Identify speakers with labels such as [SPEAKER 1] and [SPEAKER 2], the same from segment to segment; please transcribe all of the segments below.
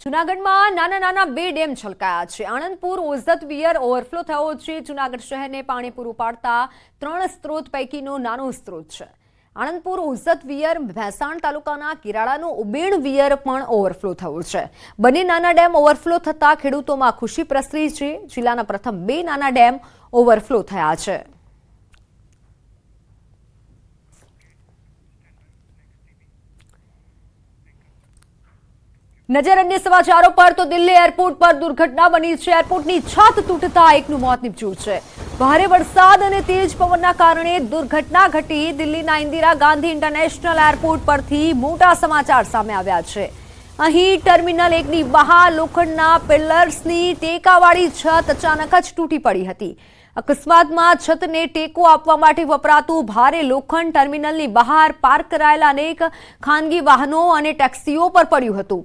[SPEAKER 1] જૂનાગઢમાં નાના નાના બે ડેમ છલકાયા છે। આણંદપુર ઓઝત વિયર ઓવરફ્લો થયો છે। જૂનાગઢ શહેરને પાણી પૂરું પાડતા 3 સ્ત્રોત પૈકીનો નાનો સ્ત્રોત છે। આણંદપુર ઓઝત વિયર ભેસાણ તાલુકાના કિરાળાનો ઉબેણ વિયર પણ ઓવરફ્લો થયો છે। બંને નાના ડેમ ઓવરફ્લો થતા ખેડૂતોમાં ખુશી પ્રસરી છે। જિલ્લાના પ્રથમ 2 નાના ડેમ ઓવરફ્લો થયા છે। नजर अन्य समाचारों पर तो दिल्ली एयरपोर्ट पर दुर्घटना बनी है। एयरपोर्टनी छत तूटता एकનું મોત નીપજ્યું છે। ભારે વરસાદ અને તેજ પવનના કારણે દુર્ઘટના ઘટી। દિલ્હીના ઇન્દિરા ગાંધી ઇન્ટરનેશનલ એરપોર્ટ પરથી મોટા સમાચાર સામે આવ્યા છે। અહીં ટર્મિનલ 1ની બહાર લોખંડના પિલર્સની ટેકાવાળી છત અચાનક જ તૂટી પડી હતી। અકસ્માતમાં છતને ટેકો આપવા માટે વપરાતું ભારે લોખંડ ટર્મિનલની બહાર પાર્ક કરાયેલા અનેક ખાનગી વાહનો અને ટેક્સીઓ પર પડ્યું હતું।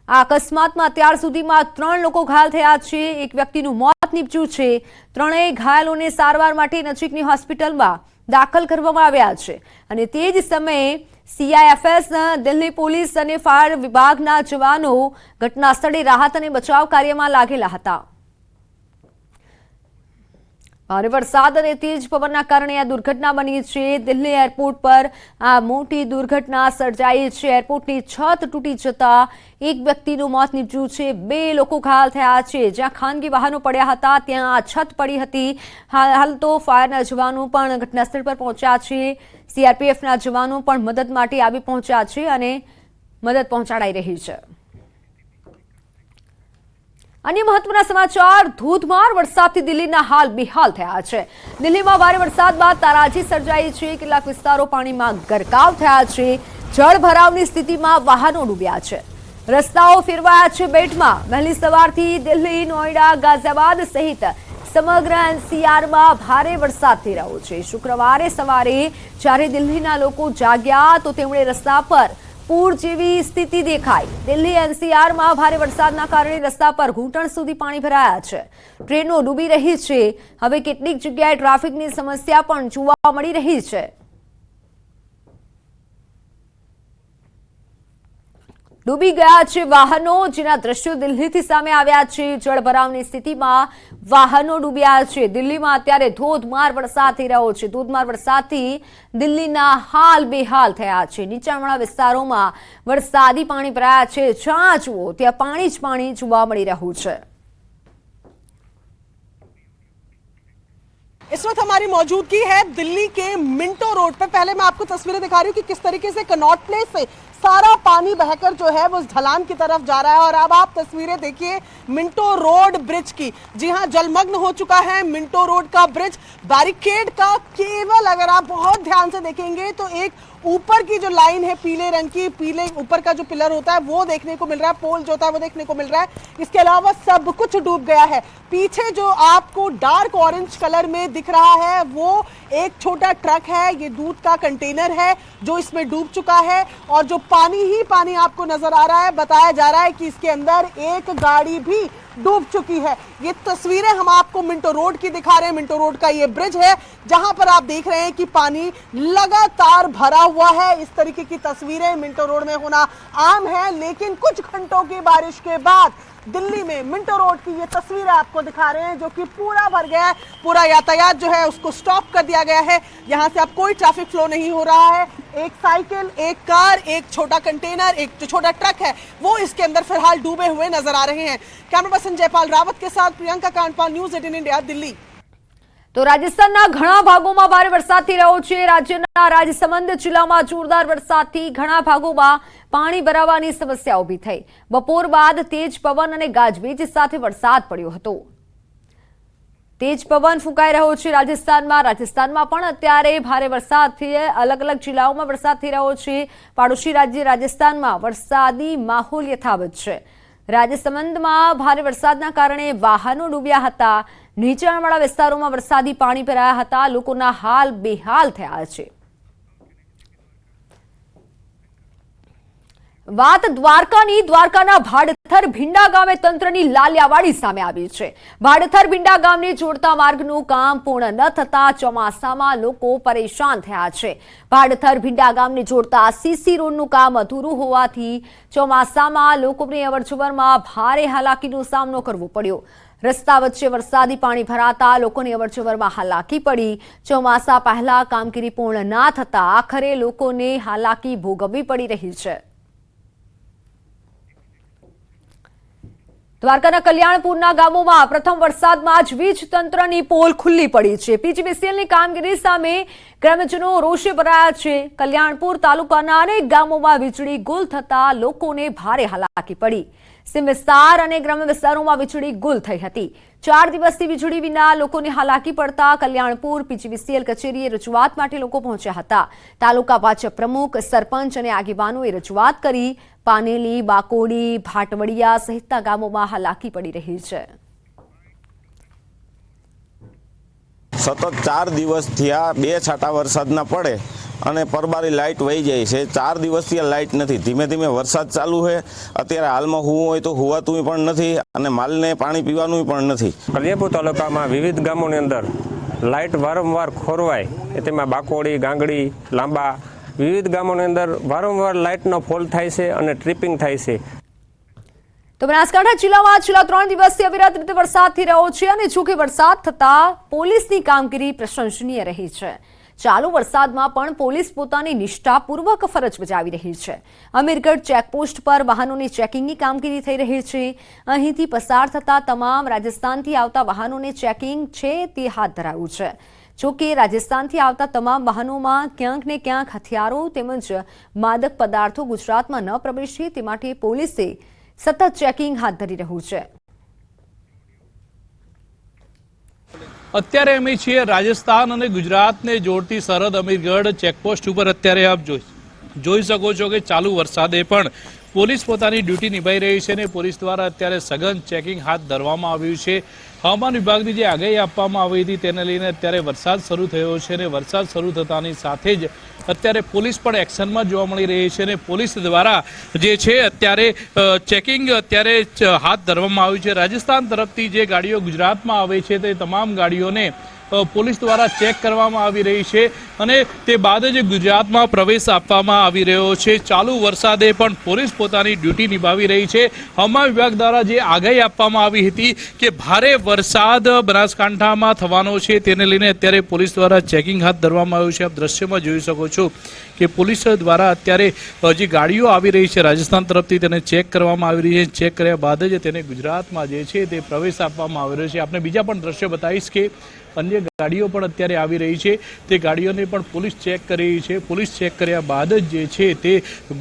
[SPEAKER 1] આ અકસ્માતમાં અત્યાર સુધીમાં 3 લોકો ઘાયલ થયા છે। એક વ્યક્તિનું મોત નીપજ્યું છે। ત્રણેય ઘાયલોને સારવાર માટે નજીકની હોસ્પિટલમાં દાખલ કરવામાં આવ્યા છે અને તે જ સમયે CIFS દિલ્હી પોલીસ અને ફાયર વિભાગના જવાનો ઘટના સ્થળે રાહત અને બચાવ કાર્યમાં લાગેલા હતા। भारे वरसाद और तेज पवनना कारणे आ दुर्घटना बनी है। दिल्ही एरपोर्ट पर आ मोटी दुर्घटना सर्जाई है। एरपोर्टनी छत तूटी जता एक व्यक्तिનું મોત નીપજ્યું છે। 2 લોકો ઘાયલ થયા છે। જ્યાં ખાનગી વાહનો પડ્યા હતા ત્યાં આ છત પડી હતી। હાલ તો ફાયરના જવાનો પણ ઘટનાસ્થળ પર પહોંચ્યા છે। CRPFના જવાનો પણ મદદ માટે આવી પહોંચ્યા છે અને મદદ પહોંચાડાઈ રહી છે। अन्य महत्वना समाचार धोधमार वरसादथी दिल्हीना हाल बेहाल थया छे। दिल्हीमां भारे वरसाद बाद ताराजी सर्जाई छे। કેટલાક વિસ્તારો પાણીમાં ગરકાવ થયા છે। જળભરાવની સ્થિતિમાં વાહનો ડૂબ્યા છે। રસ્તાઓ ફેરવાયા છે બેટમાં। વહેલી સવારથી દિલ્હી, નોઈડા, ગાઝિયાબાદ સહિત સમગ્ર NCRમાં ભારે વરસાદ થઈ રહ્યો છે। શુક્રવારે સવારે જ્યારે દિલ્હીના લોકો જાગ્યા તો તેમણે રસ્તા પર पूर जेवी स्थिति देखाई। दिल्ही NCR में भारे वरसादना कारणे रस्ता पर घूंटण सुधी पाणी भराया छे। ट्रेनो डूबी रही छे। हवे केटलीक जग्याए ट्राफिकनी समस्या पण जोवा मळी रही छे। डूबी गया छे वाहनो, जेना दृश्यो दिल्हीथी सामे आव्या छे। जळभरावनी स्थितिमां वाहनो डूब्या छे। दिल्हीमां अत्यारे धोधमार वरसाद थई रह्यो छे। धोधमार वरसादथी दिल्हीना हाल बेहाल थया छे। નીચાણવાળા વિસ્તારોમાં વરસાદી પાણી ભરાયા છે। જ્યાં જુઓ ત્યાં પાણી જ પાણી જોવા મળી રહ્યું છે।
[SPEAKER 2] इस वक्त हमारी मौजूदगी है दिल्ली के मिंटो रोड पे। पहले मैं आपको तस्वीरें दिखा रही हूँ कि किस तरीके से कनॉट प्लेस से सारा पानी बहकर जो है वो उस ढलान की तरफ जा रहा है। और अब आप तस्वीरें देखिए मिंटो रोड ब्रिज की। जी हाँ, जलमग्न हो चुका है मिंटो रोड का ब्रिज। बैरिकेड का केवल अगर आप बहुत ध्यान से देखेंगे तो एक ऊपर की जो लाइन है पीले रंग की, पीले ऊपर का जो पिलर होता है वो देखने को मिल रहा है। पोल जो होता है वो देखने को मिल रहा है। इसके अलावा सब कुछ डूब गया है। पीछे जो आपको डार्क ऑरेंज कलर में दिख रहा है वो एक छोटा ट्रक है। ये दूध का कंटेनर है जो इसमें डूब चुका है और जो पानी ही पानी आपको नजर आ रहा है। बताया जा रहा है कि इसके अंदर एक गाड़ी भी डूब चुकी है। ये तस्वीरें हम आपको मिंटो रोड की दिखा रहे हैं। मिंटो रोड का ये ब्रिज है जहां पर आप देख रहे हैं कि पानी लगातार भरा हुआ है। इस तरीके की तस्वीरें मिंटो रोड में होना आम है, लेकिन कुछ घंटों की बारिश के बाद दिल्ली में मिंटो रोड की ये तस्वीरें आपको दिखा रहे हैं जो कि पूरा भर गया है। पूरा यातायात जो है उसको स्टॉप कर दिया गया है। यहाँ से अब कोई ट्रैफिक फ्लो नहीं हो रहा है। एक साइकिल, एक कार, एक छोटा कंटेनर, एक जो छोटा ट्रक है वो इसके अंदर फिलहाल डूबे हुए नजर आ रहे हैं। कैमरा पर्सन जयपाल रावत के साथ प्रियंका कांडपाल, न्यूज़ 18 इंडिया, दिल्ली।
[SPEAKER 1] तो राजस्थानना घणा भागोमां भारे वरसाद थई रह्यो छे। राज्यना राजसमंद जिल्लामां जोरदार वरसादथी घणा भागोमां पाणी भरावानी समस्या उभी थई। बपोर बाद तेज पवन अने गाजवीज साथे वरसाद पड्यो हतो। तेज पवन फूंकाई रह्यो छे राजस्थानमां पण अत्यारे भारे वरसादथी अलग अलग जिल्लाओमां वरसाद थई रह्यो छे। पाडोशी राज्य राजस्थानमां वरसादी माहोल यथावत छे। राजसमंदमां भारे वरसादना कारणे वाहनो डूब्या हता। નીચાણવાળા વિસ્તારોમાં વરસાદી પાણી ભરાયા હતા। લોકોના હાલ બેહાલ થયા છે। વાત દ્વારકાની દ્વારકાના ભાડથર ભીંડા ગામે તંત્રની લાલિયાવાડી સામે આવી છે। ભાડથર ભીંડા ગામને જોડતા માર્ગનું કામ પૂર્ણ ન થતા ચોમાસામાં લોકો પરેશાન થયા છે। ભાડથર ભીંડા ગામને જોડતા સીસી રોડનું કામ અધૂરું હોવાથી ચોમાસામાં લોકોને અવરજવરમાં ભારે હાલાકીનો સામનો કરવો પડ્યો। રસ્તા વચ્ચે વરસાદી પાણી ભરાતા લોકોને અવરજવરમાં હાલાકી પડી। ચોમાસા પહેલા કામગીરી પૂર્ણ ના થતા આખરે લોકોને હાલાકી ભોગવવી પડી રહી છે। દ્વારકાના કલ્યાણપુરના ગામોમાં પ્રથમ વરસાદમાં જ વીજ તંત્રની પોલ ખુલ્લી પડી છે। પીજીવીસીએલની કામગીરી સામે ગ્રામજનો રોષે ભરાયા છે। કલ્યાણપુર તાલુકાના અનેક ગામોમાં વીજળી ગુલ થતા લોકોને ભારે હાલાકી પડી। સીમ વિસ્તાર અને ગ્રામ્ય વિસ્તારોમાં વીજળી ગુલ થઈ હતી। 4 દિવસથી વીજળી વિના લોકોને હાલાકી પડતા કલ્યાણપુર પીજીવીસીએલ કચેરીએ રજૂઆત માટે લોકો પહોંચ્યા હતા। તાલુકા ભાજપ પ્રમુખ, સરપંચ અને આગેવાનોએ રજૂઆત કરી। પાનેલી, બાકોડી, ભાટવડિયા સહિતના ગામોમાં હાલાકી પડી રહી છે।
[SPEAKER 3] સતત 4 દિવસથી આ 2 છાંટા વરસાદના પડે અને પરબારી લાઇટ વહી જાય છે। 4 દિવસથી આ લાઇટ નથી। ધીમે ધીમે વરસાદ ચાલુ છે। અત્યારે હાલમાં હોવું હોય તો હોવાતું પણ નથી અને માલને પાણી પીવાનું પણ નથી।
[SPEAKER 4] કલ્યાણપુર તાલુકામાં વિવિધ ગામોની અંદર લાઇટ વારંવાર ખોરવાય, તેમાં બાકોડી, ગાંગડી, લાંબા વિવિધ ગામોની અંદર વારંવાર લાઇટનો ફોલ થાય છે અને ટ્રિપિંગ થાય છે।
[SPEAKER 1] તો બનાસકાંઠા જિલ્લામાં છેલ્લા 3 દિવસથી અવિરત રીતે વરસાદ થઈ રહ્યો છે અને જો કે વરસાદ થતા પોલીસની કામગીરી પ્રશંસનીય રહી છે। ચાલુ વરસાદમાં પણ પોલીસ પોતાની નિષ્ઠાપૂર્વક ફરજ બજાવી રહી છે। અમીરગઢ ચેકપોસ્ટ પર વાહનોની ચેકિંગની કામગીરી થઈ રહી છે। અહીંથી પસાર થતા તમામ રાજસ્થાનથી આવતા વાહનોને ચેકિંગ છે તે હાથ ધરાયું છે। જો કે રાજસ્થાનથી આવતા તમામ વાહનોમાં ક્યાંક ને ક્યાંક હથિયારો તેમજ માદક પદાર્થો ગુજરાતમાં ન પ્રવેશે તે માટે પોલીસે સતત ચેકિંગ હાથ ધરી રહ્યું છે।
[SPEAKER 5] અત્યારે અમે છીએ રાજસ્થાન અને ગુજરાતને જોડતી સરહદ અમીરગઢ ચેકપોસ્ટ ઉપર। અત્યારે આપ જોઈ શકો છો કે ચાલુ વરસાદે પણ પોલીસ પોતાની ડ્યુટી નિભાઈ રહી છે અને પોલીસ દ્વારા અત્યારે સઘન ચેકિંગ હાથ ધરવામાં આવ્યું છે। હવામાન વિભાગની જે આગાહી આપવામાં આવી હતી તેને લઈને અત્યારે વરસાદ શરૂ થયો છે અને વરસાદ શરૂ થતાની સાથે જ અત્યારે પોલીસ પણ એક્શનમાં જોવા મળી રહી છે અને પોલીસ દ્વારા જે છે અત્યારે ચેકિંગ અત્યારે હાથ ધરવામાં આવ્યું છે। રાજસ્થાન તરફથી જે ગાડીઓ ગુજરાતમાં આવે છે તે તમામ ગાડીઓને પોલીસ દ્વારા ચેક કરવામાં આવી રહી છે અને તે બાદ જ ગુજરાતમાં પ્રવેશ આપવામાં આવી રહ્યો છે। ચાલુ વરસાદે પણ પોલીસ પોતાની ડ્યુટી નિભાવી રહી છે। હવામાન વિભાગ દ્વારા જે આગાહી આપવામાં આવી હતી કે ભારે વરસાદ બનાસકાંઠામાં થવાનો છે તેને લઈને અત્યારે પોલીસ દ્વારા ચેકિંગ હાથ ધરવામાં આવ્યું છે। આપ દ્રશ્યમાં જોઈ શકો છો કે પોલીસ દ્વારા અત્યારે જે ગાડીઓ આવી રહી છે રાજસ્થાન તરફથી તેને ચેક કરવામાં આવી રહી છે। ચેક કર્યા બાદ જ તેને ગુજરાતમાં જે છે તે પ્રવેશ આપવામાં આવી રહ્યો છે। આપણે બીજા પણ દ્રશ્ય બતાવીશ કે અન્ય ગાડીઓ પણ અત્યારે આવી રહી છે તે ગાડીઓને પણ પોલીસ ચેક કરી રહી છે। પોલીસ ચેક કર્યા બાદ જ જે છે તે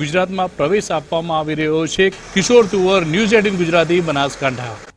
[SPEAKER 5] ગુજરાતમાં પ્રવેશ આપવામાં આવી રહ્યો છે। કિશોર તુવર, ન્યૂઝ 18 ગુજરાતી, બનાસકાંઠા।